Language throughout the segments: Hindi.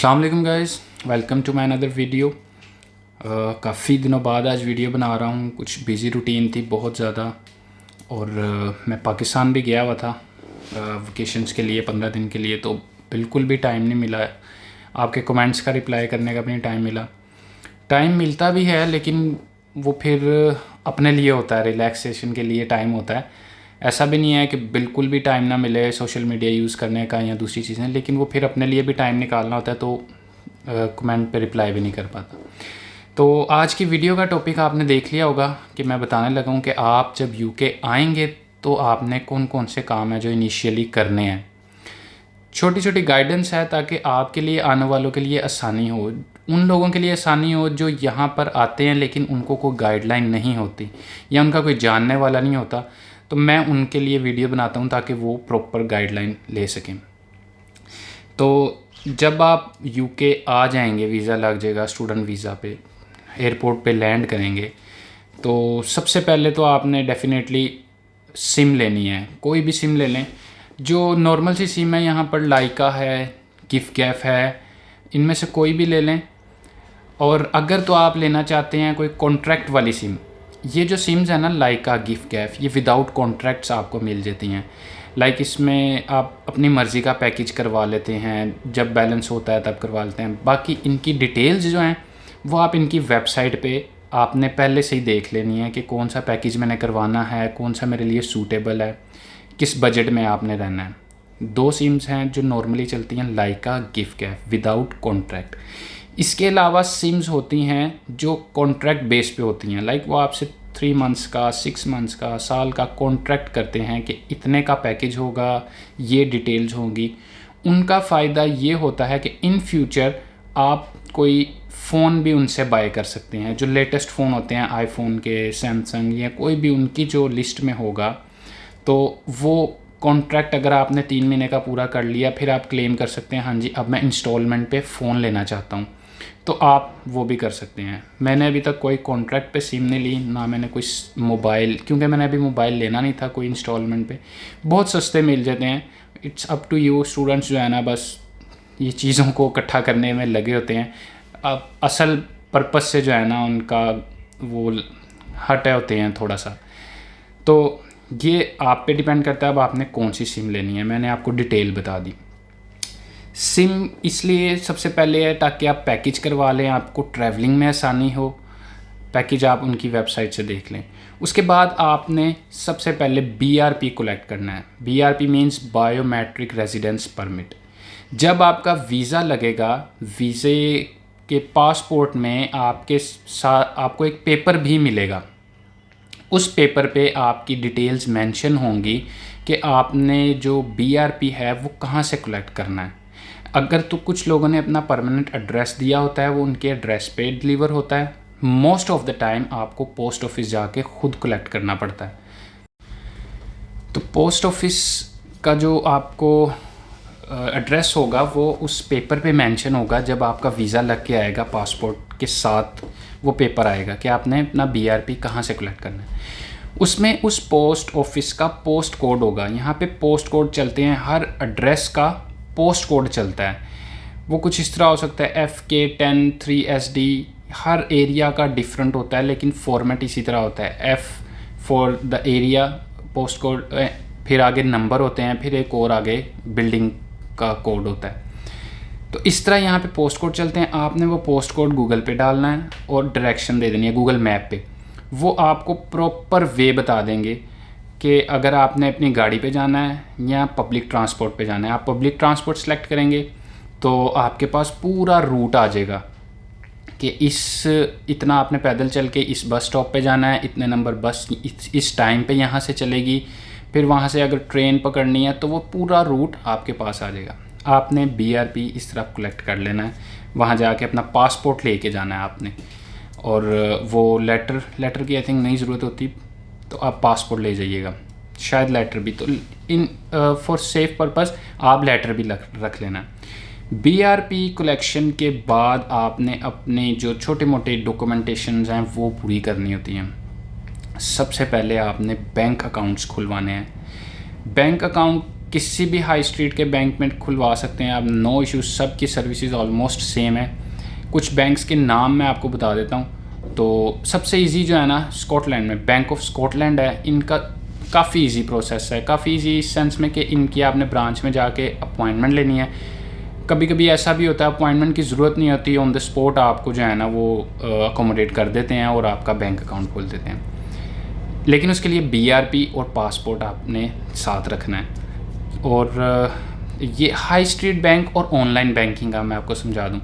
अस्सलाम वालेकुम guys, welcome to my another video. काफ़ी दिनों बाद आज वीडियो बना रहा हूँ। कुछ बिज़ी रूटीन थी बहुत ज़्यादा और मैं पाकिस्तान भी गया हुआ था वेकेशंस के लिए 15 दिन के लिए, तो बिल्कुल भी टाइम नहीं मिला। आपके कमेंट्स का रिप्लाई करने का भी नहीं टाइम मिला। टाइम मिलता भी है लेकिन वो फिर अपने लिए होता है, रिलैक्सेशन के लिए टाइम होता है। ऐसा भी नहीं है कि बिल्कुल भी टाइम ना मिले सोशल मीडिया यूज़ करने का या दूसरी चीज़ें, लेकिन वो फिर अपने लिए भी टाइम निकालना होता है, तो कमेंट पे रिप्लाई भी नहीं कर पाता। तो आज की वीडियो का टॉपिक आपने देख लिया होगा कि मैं बताने लगा हूँ कि आप जब यूके आएंगे तो आपने कौन कौन से काम हैं जो इनिशियली करने हैं। छोटी छोटी गाइडेंस है ताकि आपके लिए आने वालों के लिए आसानी हो, उन लोगों के लिए आसानी हो जो यहाँ पर आते हैं लेकिन उनको कोई गाइडलाइन नहीं होती या उनका कोई जानने वाला नहीं होता। तो मैं उनके लिए वीडियो बनाता हूँ ताकि वो प्रॉपर गाइडलाइन ले सकें। तो जब आप यूके आ जाएंगे, वीज़ा लग जाएगा स्टूडेंट वीज़ा पे, एयरपोर्ट पे लैंड करेंगे, तो सबसे पहले तो आपने डेफिनेटली सिम लेनी है। कोई भी सिम ले लें, जो नॉर्मल सी सिम है यहाँ पर लाइका है, गिफगैफ है, इनमें से कोई भी ले लें। और अगर तो आप लेना चाहते हैं कोई कॉन्ट्रैक्ट वाली सिम, ये जो सिम्स है ना लाइका गिफगैफ, ये विदाउट कॉन्ट्रैक्ट्स आपको मिल जाती हैं। लाइक इसमें आप अपनी मर्ज़ी का पैकेज करवा लेते हैं, जब बैलेंस होता है तब करवा लेते हैं। बाकी इनकी डिटेल्स जो हैं वो आप इनकी वेबसाइट पे आपने पहले से ही देख लेनी है कि कौन सा पैकेज मैंने करवाना है, कौन सा मेरे लिए सूटेबल है, किस बजट में आपने रहना है। दो सिम्स हैं जो नॉर्मली चलती हैं, लाइका गिफगैफ विदाउट कॉन्ट्रैक्ट। इसके अलावा सिम्स होती हैं जो कॉन्ट्रैक्ट बेस पे होती हैं, लाइक वो आपसे 3 मंथ्स का, 6 मंथ्स का, साल का कॉन्ट्रैक्ट करते हैं कि इतने का पैकेज होगा, ये डिटेल्स होंगी। उनका फ़ायदा ये होता है कि इन फ्यूचर आप कोई फ़ोन भी उनसे बाय कर सकते हैं। जो लेटेस्ट फ़ोन होते हैं आईफोन के, सैमसंग या कोई भी उनकी जो लिस्ट में होगा, तो वो कॉन्ट्रैक्ट अगर आपने 3 महीने का पूरा कर लिया, फिर आप क्लेम कर सकते हैं हाँ जी अब मैं इंस्टॉलमेंट पे फ़ोन लेना चाहता हूँ, तो आप वो भी कर सकते हैं। मैंने अभी तक कोई कॉन्ट्रैक्ट पे सिम नहीं ली, ना मैंने कोई मोबाइल, क्योंकि मैंने अभी मोबाइल लेना नहीं था कोई इंस्टॉलमेंट पे, बहुत सस्ते मिल जाते हैं। It's up to you. Students जो है ना बस ये चीज़ों को इकट्ठा करने में लगे होते हैं, अब असल पर्पस से जो है ना उनका वो हटे होते हैं थोड़ा सा। तो ये आप पे डिपेंड करता है अब आपने कौन सी सिम लेनी है। मैंने आपको डिटेल बता दी। सिम इसलिए सबसे पहले है ताकि आप पैकेज करवा लें, आपको ट्रैवलिंग में आसानी हो। पैकेज आप उनकी वेबसाइट से देख लें। उसके बाद आपने सबसे पहले बीआरपी कलेक्ट करना है। BRP means biometric residence permit. जब आपका वीज़ा लगेगा, वीज़े के पासपोर्ट में आपके साथ आपको एक पेपर भी मिलेगा। उस पेपर पे आपकी डिटेल्स मेंशन होंगी कि आपने जो बीआरपी है वो कहाँ से कलेक्ट करना है। अगर तो कुछ लोगों ने अपना परमानेंट एड्रेस दिया होता है, वो उनके एड्रेस पे डिलीवर होता है। मोस्ट ऑफ द टाइम आपको पोस्ट ऑफिस जाके खुद कलेक्ट करना पड़ता है। तो पोस्ट ऑफिस का जो आपको एड्रेस होगा वो उस पेपर पे मेंशन होगा। जब आपका वीज़ा लग के आएगा, पासपोर्ट के साथ वो पेपर आएगा कि आपने अपना बीआरपी कहाँ से कलेक्ट करना है। उसमें उस पोस्ट ऑफिस का पोस्ट कोड होगा। यहाँ पे पोस्ट कोड चलते हैं, हर एड्रेस का पोस्ट कोड चलता है। वो कुछ इस तरह हो सकता है FK103SD। हर एरिया का डिफरेंट होता है लेकिन फॉर्मेट इसी तरह होता है। F for the area post code, फिर आगे नंबर होते हैं, फिर एक और आगे बिल्डिंग का कोड होता है। तो इस तरह यहाँ पे पोस्ट कोड चलते हैं। आपने वो पोस्ट कोड गूगल पे डालना है और डायरेक्शन दे देनी है गूगल मैप पे। वो आपको प्रॉपर वे बता देंगे कि अगर आपने अपनी गाड़ी पे जाना है या पब्लिक ट्रांसपोर्ट पे जाना है। आप पब्लिक ट्रांसपोर्ट सेलेक्ट करेंगे तो आपके पास पूरा रूट आ जाएगा कि इतना आपने पैदल चल के इस बस स्टॉप पे जाना है, इतने नंबर बस इस टाइम पे यहाँ से चलेगी, फिर वहाँ से अगर ट्रेन पकड़नी है तो वो पूरा रूट आपके पास आ जाएगा। आपने बीआरपी इस तरह कलेक्ट कर लेना है, वहाँ जाके अपना पासपोर्ट लेके जाना है आपने, और वो लेटर की आई थिंक नहीं ज़रूरत होती, तो आप पासपोर्ट ले जाइएगा, शायद लेटर भी। तो इन फॉर सेफ पर्पस आप लेटर भी रख लेना। बीआरपी कलेक्शन के बाद आपने अपने जो छोटे मोटे डॉक्यूमेंटेशंस हैं वो पूरी करनी होती हैं। सबसे पहले आपने बैंक अकाउंट्स खुलवाने हैं। बैंक अकाउंट किसी भी हाई स्ट्रीट के बैंक में खुलवा सकते हैं आप, नो इश्यूज़। सब की सर्विसेज ऑलमोस्ट सेम है। कुछ बैंक्स के नाम मैं आपको बता देता हूँ। तो सबसे इजी जो है ना, स्कॉटलैंड में बैंक ऑफ स्कॉटलैंड है। इनका काफ़ी इजी प्रोसेस है, काफ़ी इजी इस सेंस में कि इनकी आपने ब्रांच में जाके अपॉइंटमेंट लेनी है। कभी कभी ऐसा भी होता है अपॉइंटमेंट की ज़रूरत नहीं होती, ऑन द स्पॉट आपको जो है ना वो अकोमोडेट कर देते हैं और आपका बैंक अकाउंट खोल देते हैं। लेकिन उसके लिए BRP और पासपोर्ट आपने साथ रखना है। और ये हाई स्ट्रीट बैंक और ऑनलाइन बैंकिंग का मैं आपको समझा दूं।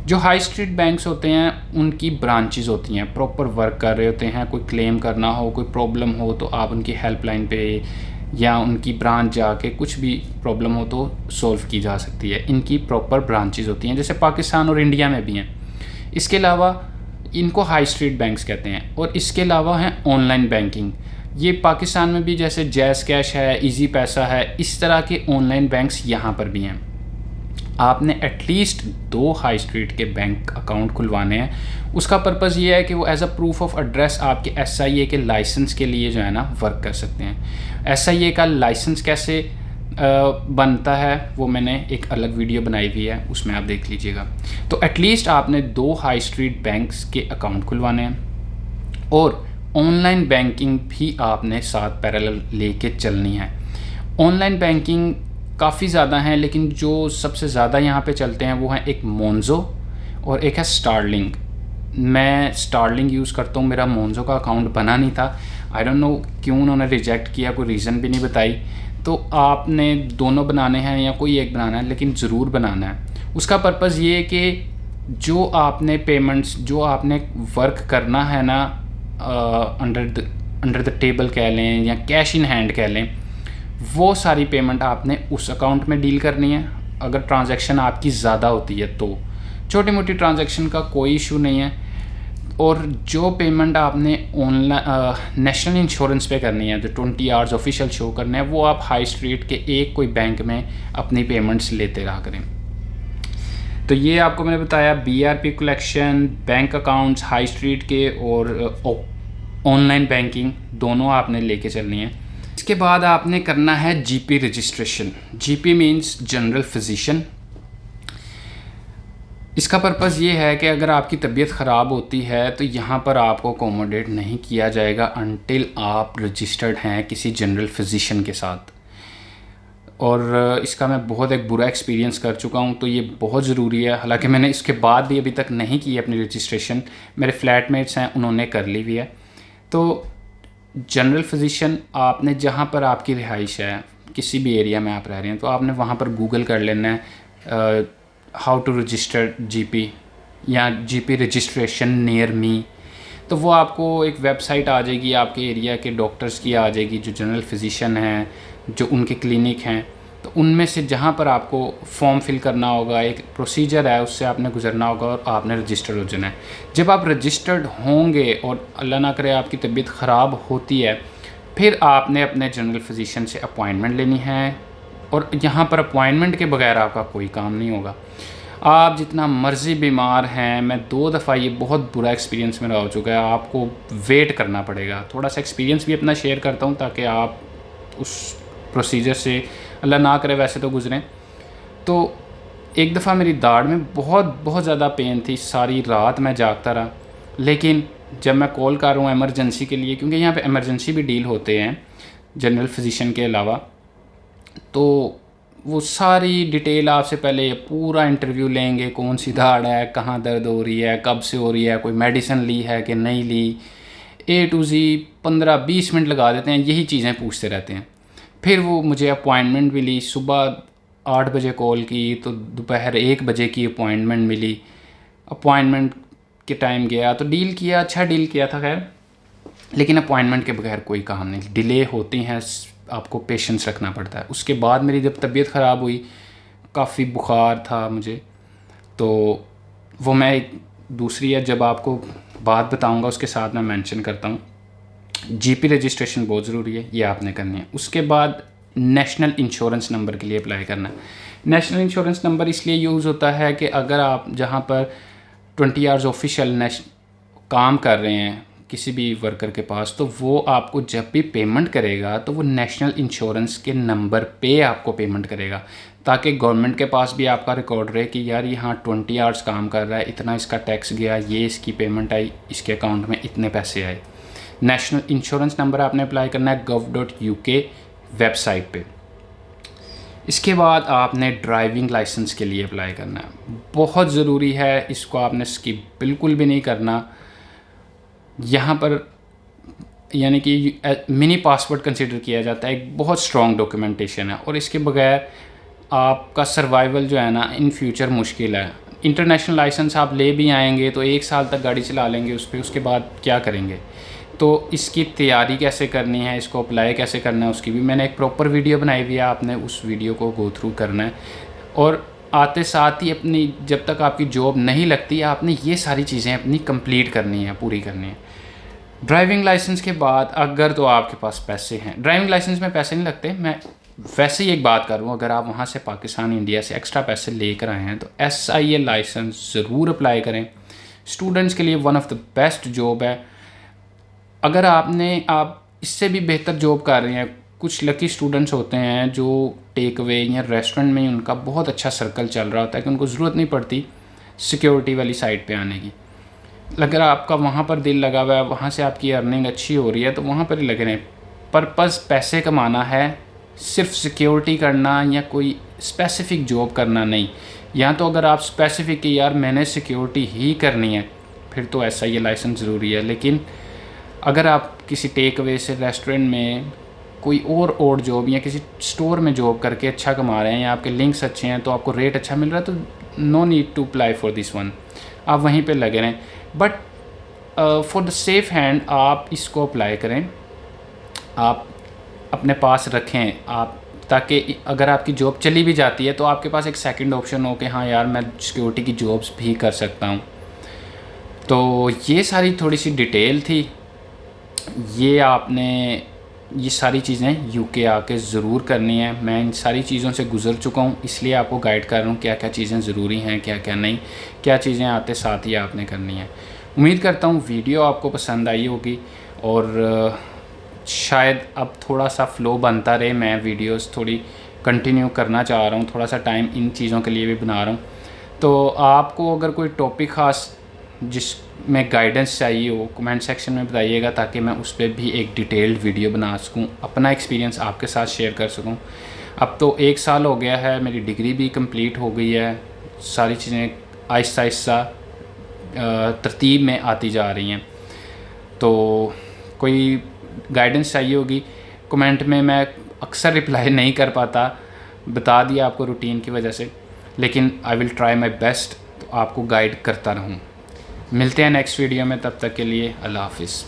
जो हाई स्ट्रीट बैंक्स होते हैं उनकी ब्रांचेस होती हैं, प्रॉपर वर्क कर रहे होते हैं। कोई क्लेम करना हो, कोई प्रॉब्लम हो तो आप उनकी हेल्पलाइन पे या उनकी ब्रांच जाके कुछ भी प्रॉब्लम हो तो सॉल्व की जा सकती है। इनकी प्रॉपर ब्रांचेस होती हैं, जैसे पाकिस्तान और इंडिया में भी हैं। इसके अलावा इनको हाई स्ट्रीट बैंक्स कहते हैं। और इसके अलावा हैं ऑनलाइन बैंकिंग। ये पाकिस्तान में भी जैसे जैज़ कैश है, इजी पैसा है, इस तरह के ऑनलाइन बैंक्स यहाँ पर भी हैं। आपने एटलीस्ट 2 हाई स्ट्रीट के बैंक अकाउंट खुलवाने हैं। उसका पर्पज़ ये है कि वो as a proof of address आपके SIA के लाइसेंस के लिए जो है ना वर्क कर सकते हैं। SIA का लाइसेंस कैसे बनता है वो मैंने एक अलग वीडियो बनाई हुई है, उसमें आप देख लीजिएगा। तो एटलीस्ट आपने 2 हाई स्ट्रीट बैंक्स के अकाउंट खुलवाने हैं और ऑनलाइन बैंकिंग भी आपने साथ पैरेलल लेके चलनी है। ऑनलाइन बैंकिंग काफ़ी ज़्यादा हैं, लेकिन जो सबसे ज़्यादा यहाँ पे चलते हैं वो हैं एक मोन्जो और एक है स्टारलिंक। मैं स्टारलिंक यूज़ करता हूँ, मेरा मोन्जो का अकाउंट बना नहीं था। आई डोंट नो क्यों उन्होंने रिजेक्ट किया, कोई रीज़न भी नहीं बताई। तो आपने दोनों बनाने हैं या कोई एक बनाना है, लेकिन ज़रूर बनाना है। उसका पर्पज़ ये है कि जो आपने पेमेंट्स, जो आपने वर्क करना है ना अंडर द टेबल कह लें या कैश इन हैंड कह लें, वो सारी पेमेंट आपने उस अकाउंट में डील करनी है। अगर ट्रांजैक्शन आपकी ज़्यादा होती है तो छोटी मोटी ट्रांजैक्शन का कोई इशू नहीं है। और जो पेमेंट आपने ऑनलाइन नेशनल इंश्योरेंस पे करनी है, जो 20 आवर्स ऑफिशियल शो करने हैं, वो आप हाई स्ट्रीट के एक कोई बैंक में अपनी पेमेंट्स लेते रहा करें। तो ये आपको मैंने बताया BRP collection, bank accounts high street के और ऑनलाइन बैंकिंग दोनों आपने लेके चलनी है। इसके बाद आपने करना है GP registration. GP means general physician. इसका पर्पज़ ये है कि अगर आपकी तबीयत ख़राब होती है तो यहाँ पर आपको अकोमोडेट नहीं किया जाएगा अनटिल आप रजिस्टर्ड हैं किसी जनरल फिजिशियन के साथ। और इसका मैं बहुत एक बुरा एक्सपीरियंस कर चुका हूँ, तो ये बहुत ज़रूरी है। हालांकि मैंने इसके बाद भी अभी तक नहीं की अपनी रजिस्ट्रेशन, मेरे फ्लैटमेट्स हैं उन्होंने कर ली हुई है। तो जनरल फिजिशियन आपने जहाँ पर आपकी रिहाइश है, किसी भी एरिया में आप रह रहे हैं, तो आपने वहाँ पर गूगल कर लेना है हाउ टू रजिस्टर GP या GP रजिस्ट्रेशन नियर मी। तो वो आपको एक वेबसाइट आ जाएगी, आपके एरिया के डॉक्टर्स की आ जाएगी जो जनरल फिजिशियन हैं, जो उनके क्लिनिक हैं। तो उनमें से जहाँ पर आपको फॉर्म फिल करना होगा, एक प्रोसीजर है, उससे आपने गुजरना होगा और आपने रजिस्टर्ड हो जाना है। जब आप रजिस्टर्ड होंगे और अल्लाह ना करे आपकी तबीयत ख़राब होती है, फिर आपने अपने जनरल फिजिशियन से अपॉइंटमेंट लेनी है। और यहाँ पर अपॉइंटमेंट के बगैर आपका कोई काम नहीं होगा। आप जितना मर्ज़ी बीमार हैं, मैं 2 दफ़ा ये बहुत बुरा एक्सपीरियंस मेरा हो चुका है, आपको वेट करना पड़ेगा। थोड़ा सा एक्सपीरियंस भी अपना शेयर करता हूँ ताकि आप उस प्रोसीजर से अल्लाह ना करे वैसे तो गुजरें। तो एक दफ़ा मेरी दाढ़ में बहुत ज़्यादा पेन थी, सारी रात मैं जागता रहा। लेकिन जब मैं कॉल कर रहा हूँ एमरजेंसी के लिए, क्योंकि यहाँ पे एमरजेंसी भी डील होते हैं जनरल फिजिशियन के अलावा, तो वो सारी डिटेल आपसे पहले पूरा इंटरव्यू लेंगे, कौन सी दाढ़ है, कहाँ दर्द हो रही है, कब से हो रही है, कोई मेडिसिन ली है कि नहीं ली, A to Z 15-20 मिनट लगा देते हैं, यही चीज़ें पूछते रहते हैं। फिर वो मुझे अपॉइंटमेंट मिली, सुबह 8 बजे कॉल की तो दोपहर 1 बजे की अपॉइंटमेंट मिली। अपॉइंटमेंट के टाइम गया तो डील किया, अच्छा डील किया था खैर, लेकिन अपॉइंटमेंट के बगैर कोई काम नहीं, डिले होती हैं, आपको पेशेंस रखना पड़ता है। उसके बाद मेरी जब तबीयत ख़राब हुई, काफ़ी बुखार था मुझे, तो वो मैं एक दूसरी है जब आपको बात बताऊंगा उसके साथ मैं मेंशन करता हूँ। GP रजिस्ट्रेशन बहुत ज़रूरी है, ये आपने करनी है। उसके बाद नेशनल इंश्योरेंस नंबर के लिए अप्लाई करना है। नेशनल इंश्योरेंस नंबर इसलिए यूज़ होता है कि अगर आप जहाँ पर 20 आवर्स ऑफिशियल काम कर रहे हैं, किसी भी वर्कर के पास, तो वो आपको जब भी पेमेंट करेगा तो वो नेशनल इंश्योरेंस के नंबर पे आपको पेमेंट करेगा, ताकि गवर्नमेंट के पास भी आपका रिकॉर्ड रहे कि यार यहाँ 20 आवर्स काम कर रहा है, इतना इसका टैक्स गया, ये इसकी पेमेंट आई, इसके अकाउंट में इतने पैसे आए। नेशनल इंश्योरेंस नंबर आपने अप्लाई करना है gov.uk वेबसाइट पे। इसके बाद आपने ड्राइविंग लाइसेंस के लिए अप्लाई करना है, बहुत ज़रूरी है, इसको आपने स्किप बिल्कुल भी नहीं करना। यहाँ पर यानी कि मिनी पासपोर्ट कंसिडर किया जाता है, एक बहुत स्ट्रॉन्ग डॉक्यूमेंटेशन है, और इसके बगैर आपका सर्वाइवल जो है ना इन फ्यूचर मुश्किल है। इंटरनेशनल लाइसेंस आप ले भी आएंगे तो 1 साल तक गाड़ी चला लेंगे उस पर, उसके बाद क्या करेंगे। तो इसकी तैयारी कैसे करनी है, इसको अप्लाई कैसे करना है, उसकी भी मैंने एक प्रॉपर वीडियो बनाई हुई है, आपने उस वीडियो को गो थ्रू करना है। और आते साथ ही अपनी, जब तक आपकी जॉब नहीं लगती, आपने ये सारी चीज़ें अपनी कंप्लीट करनी है, पूरी करनी है। ड्राइविंग लाइसेंस के बाद अगर तो आपके पास पैसे हैं, ड्राइविंग लाइसेंस में पैसे नहीं लगते, मैं वैसे ही एक बात कर रहा हूँ, अगर आप वहाँ से पाकिस्तान इंडिया से एक्स्ट्रा पैसे लेकर आए हैं तो SIA लाइसेंस ज़रूर अप्लाई करें। स्टूडेंट्स के लिए one of the best job है। अगर आप इससे भी बेहतर जॉब कर रहे हैं, कुछ लकी स्टूडेंट्स होते हैं जो टेक अवे या रेस्टोरेंट में ही उनका बहुत अच्छा सर्कल चल रहा होता है कि उनको ज़रूरत नहीं पड़ती सिक्योरिटी वाली साइड पे आने की। अगर आपका वहाँ पर दिल लगा हुआ है, वहाँ से आपकी अर्निंग अच्छी हो रही है, तो वहाँ पर ही लगे रहें। पर्पज़ पैसे कमाना है, सिर्फ सिक्योरिटी करना या कोई स्पेसिफ़िक जॉब करना नहीं। या तो अगर आप स्पेसिफ़िक कि यार मैंने सिक्योरिटी ही करनी है, फिर तो SIA लाइसेंस ज़रूरी है। लेकिन अगर आप किसी टेक अवे से रेस्टोरेंट में कोई और जॉब या किसी स्टोर में जॉब करके अच्छा कमा रहे हैं या आपके लिंक्स अच्छे हैं, तो आपको रेट अच्छा मिल रहा है, तो no need to apply for this one, आप वहीं पे लगे रहें। But for the safe hand आप इसको अप्लाई करें, आप अपने पास रखें आप, ताकि अगर आपकी जॉब चली भी जाती है तो आपके पास एक सेकंड ऑप्शन हो कि हाँ यार मैं सिक्योरिटी की जॉब्स भी कर सकता हूँ। तो ये सारी थोड़ी सी डिटेल थी, ये आपने ये सारी चीज़ें UK आके ज़रूर करनी है। मैं इन सारी चीज़ों से गुज़र चुका हूँ, इसलिए आपको गाइड कर रहा हूँ क्या क्या चीज़ें ज़रूरी हैं, क्या क्या नहीं, क्या चीज़ें आते साथ ही आपने करनी है। उम्मीद करता हूँ वीडियो आपको पसंद आई होगी, और शायद अब थोड़ा सा फ़्लो बनता रहे, मैं वीडियोस थोड़ी कंटिन्यू करना चाह रहा हूँ, थोड़ा सा टाइम इन चीज़ों के लिए भी बना रहा हूँ। तो आपको अगर कोई टॉपिक ख़ास जिसमें गाइडेंस चाहिए हो, कमेंट सेक्शन में बताइएगा, ताकि मैं उस पर भी एक डिटेल्ड वीडियो बना सकूं, अपना एक्सपीरियंस आपके साथ शेयर कर सकूं। अब तो 1 साल हो गया है, मेरी डिग्री भी कंप्लीट हो गई है, सारी चीज़ें आहिस्ता आहिस्ता तरतीब में आती जा रही हैं। तो कोई गाइडेंस चाहिए होगी कमेंट में, मैं अक्सर रिप्लाई नहीं कर पाता, बता दिया आपको रूटीन की वजह से, लेकिन I will try my best, तो आपको गाइड करता रहूँ। मिलते हैं नेक्स्ट वीडियो में, तब तक के लिए अल्लाह हाफिज़।